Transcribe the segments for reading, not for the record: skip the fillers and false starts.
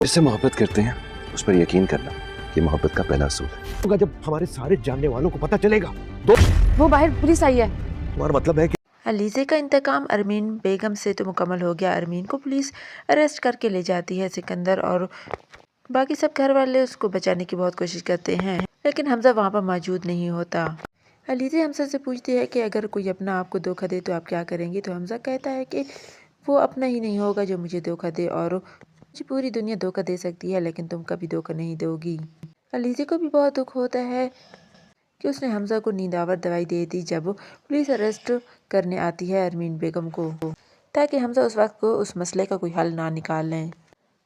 जिससे मोहब्बत करते हैं उस पर यकीन करना ये मोहब्बत का पहला असूल है। जब हमारे सारे जानने वालों को पता चलेगा तो वो बाहर पुलिस आई है। तुम्हारा मतलब है कि अलीज़े का इंतकाम अरमीन बेगम से तो मुकम्मल हो गया। अरमीन को पुलिस अरेस्ट करके ले जाती है। सिकंदर और बाकी सब घर वाले उसको बचाने की बहुत कोशिश करते हैं, लेकिन हमजा वहाँ पर मौजूद नहीं होता। अलीज़े हमजा से पूछती है कि अगर कोई अपना आपको धोखा दे तो आप क्या करेंगी। तो हमजा कहता है कि वो अपना ही नहीं होगा जो मुझे धोखा दे, और मुझे पूरी दुनिया धोखा दे सकती है लेकिन तुम कभी धोखा नहीं दोगी। अलीज़े को भी बहुत दुख होता है कि उसने हमजा को नींदावर दवाई दे दी जब पुलिस अरेस्ट करने आती है अरमीन बेगम को, ताकि हमजा उस वक्त को उस मसले का कोई हल ना निकाल लें।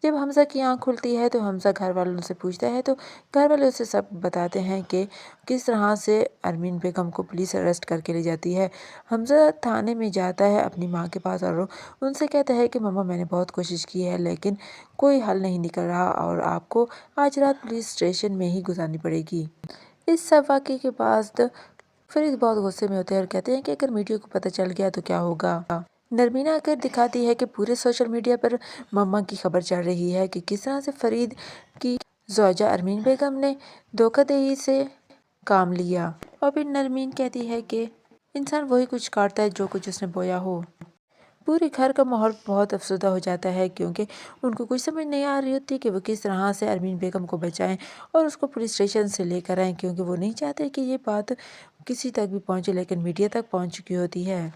जब हमजा की आंख खुलती है तो हमजा घर वालों से पूछता है, तो घर वाले उसे सब बताते हैं कि किस तरह से अरमीन बेगम को पुलिस अरेस्ट करके ले जाती है। हमजा थाने में जाता है अपनी माँ के पास और उनसे कहता है कि मम्मा मैंने बहुत कोशिश की है लेकिन कोई हल नहीं निकल रहा और आपको आज रात पुलिस स्टेशन में ही गुजारनी पड़ेगी। इस सब वाक़े के बाद फरीद बहुत गुस्से में होते हैं और कहते हैं कि अगर मीडिया को पता चल गया तो क्या होगा। नरमीना आकर दिखाती है कि पूरे सोशल मीडिया पर मम्मा की खबर चल रही है कि किस तरह से फरीद की ज़ौजा अरमीन बेगम ने धोखाधड़ी से काम लिया। और फिर नरमीन कहती है कि इंसान वही कुछ काटता है जो कुछ उसने बोया हो। पूरे घर का माहौल बहुत अफसरदा हो जाता है क्योंकि उनको कुछ समझ नहीं आ रही होती कि वो किस तरह से अरमीन बेगम को बचाएं और उसको पुलिस स्टेशन से लेकर आएँ, क्योंकि वो नहीं चाहते कि ये बात किसी तक भी पहुंचे, लेकिन मीडिया तक पहुंच चुकी होती है।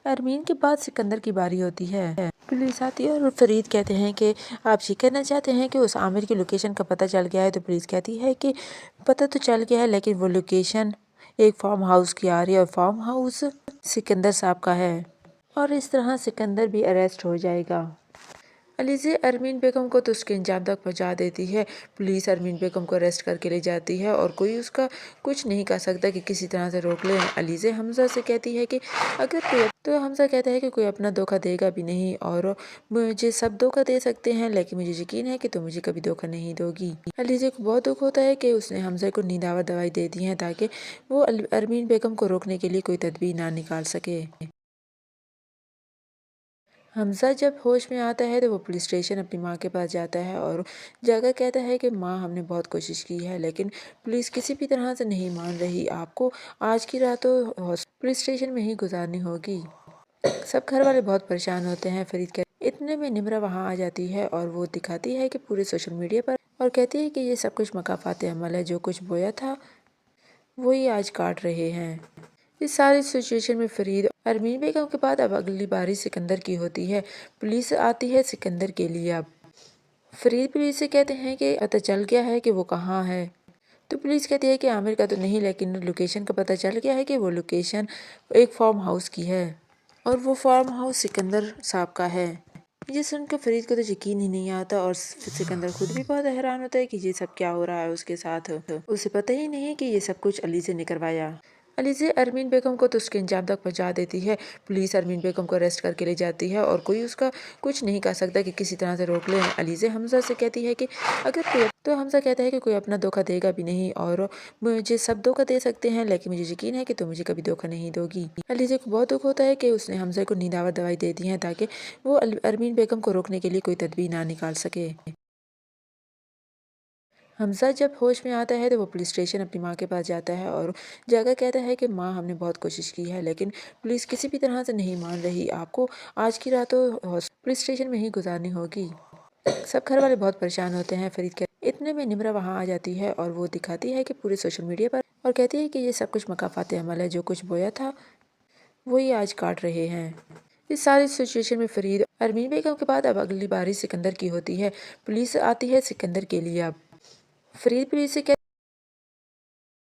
अरमीन के बाद सिकंदर की बारी होती है। पुलिस आती है और फरीद कहते हैं कि आप ये कहना चाहते हैं कि उस आमिर की लोकेशन का पता चल गया है। तो पुलिस कहती है कि पता तो चल गया है लेकिन वो लोकेशन एक फार्म हाउस की आ रही है और फार्म हाउस सिकंदर साहब का है, और इस तरह सिकंदर भी अरेस्ट हो जाएगा। अलीज़े अरमीन बेगम को तो उसके अंजाम तक पहुंचा देती है। पुलिस अरमीन बेगम को अरेस्ट करके ले जाती है और कोई उसका कुछ नहीं कर सकता कि किसी तरह से रोक ले। अलीज़े हमजा से कहती है कि अगर कोई, तो हमजा कहता है कि कोई अपना धोखा देगा भी नहीं और मुझे सब धोखा दे सकते हैं लेकिन मुझे यकीन है कि तुम मुझे कभी धोखा नहीं दोगी। अलीज़े को बहुत दुख होता है कि उसने हमजा को नींदावर दवाई दे दी है ताकि वो अरमीन बेगम को रोकने के लिए कोई तदबीर ना निकाल सके। हमजा जब होश में आता है तो वो पुलिस स्टेशन अपनी माँ के पास जाता है और जाकर कहता है कि माँ हमने बहुत कोशिश की है लेकिन पुलिस किसी भी तरह से नहीं मान रही, आपको आज की रात तो पुलिस स्टेशन में ही गुजारनी होगी। सब घर वाले बहुत परेशान होते हैं। फरीद के इतने में निम्रा वहाँ आ जाती है और वो दिखाती है कि पूरे सोशल मीडिया पर, और कहती है कि ये सब कुछ मकाफाते अमल है, जो कुछ बोया था वही आज काट रहे हैं। इस सारी सिचुएशन में फरीद अरमीन बेगम के बाद अब अगली बारी सिकंदर की होती है। पुलिस आती है सिकंदर के लिए। अब फरीद पुलिस से कहते हैं कि पता चल गया है कि वो कहाँ है। तो पुलिस कहती है कि आमिर का तो नहीं, लेकिन लोकेशन का पता चल गया है कि वो लोकेशन एक फार्म हाउस की है और वो फार्म हाउस सिकंदर साहब का है। ये सुनकर फरीद को तो यकीन ही नहीं आता और सिकंदर खुद भी बहुत हैरान होता है कि ये सब क्या हो रहा है उसके साथ। उसे पता ही नहीं कि ये सब कुछ अली से ने करवाया। अलीज़े अरमीन बेगम को तो उसके अंजाम तक पहुंचा देती है। पुलिस अरमीन बेगम को अरेस्ट करके ले जाती है और कोई उसका कुछ नहीं कर सकता कि किसी तरह से रोक ले। अलीज़े हमजा से कहती है कि अगर कोई, तो हमजा कहता है कि कोई अपना धोखा देगा भी नहीं और मुझे सब धोखा दे सकते हैं लेकिन मुझे यकीन है कि तुम मुझे कभी धोखा नहीं दोगी। अलीज़े को बहुत दुख होता है कि उसने हमजा को नींदावर दवाई दे दी है ताकि वो अरमीन बेगम को रोकने के लिए कोई तदबीर ना निकाल सके। हमजा जब होश में आता है तो वो पुलिस स्टेशन अपनी माँ के पास जाता है और जाकर कहता है कि माँ हमने बहुत कोशिश की है लेकिन पुलिस किसी भी तरह से नहीं मान रही, आपको आज की रात तो पुलिस स्टेशन में ही गुजारनी होगी। सब घर वाले बहुत परेशान होते हैं। फरीद के इतने में निम्रा वहाँ आ जाती है और वो दिखाती है कि पूरे सोशल मीडिया पर, और कहती है कि ये सब कुछ मकाफाते अमल है, जो कुछ बोया था वही आज काट रहे हैं। इस सारी सिचुएशन में फरीद अरमीन बेगम के बाद अब अगली बारी सिकंदर की होती है। पुलिस आती है सिकंदर के लिए। अब फरीद पुलिस से